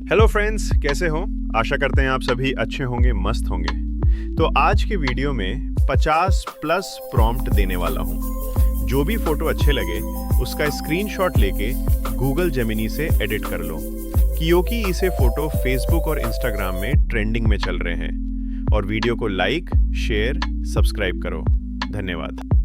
Hello friends, कैसे हो? आशा करते हैं आप सभी अच्छे होंगे, मस्त होंगे। तो आज के वीडियो में 50 प्लस प्रॉम्प्ट देने वाला हूँ। जो भी फोटो अच्छे लगे उसका स्क्रीनशॉट लेके गूगल जेमिनी से एडिट कर लो, क्योंकि इसे फोटो फेसबुक और इंस्टाग्राम में ट्रेंडिंग में चल रहे हैं। और वीडियो को लाइक, शेयर, सब्सक्राइब करो। धन्यवाद।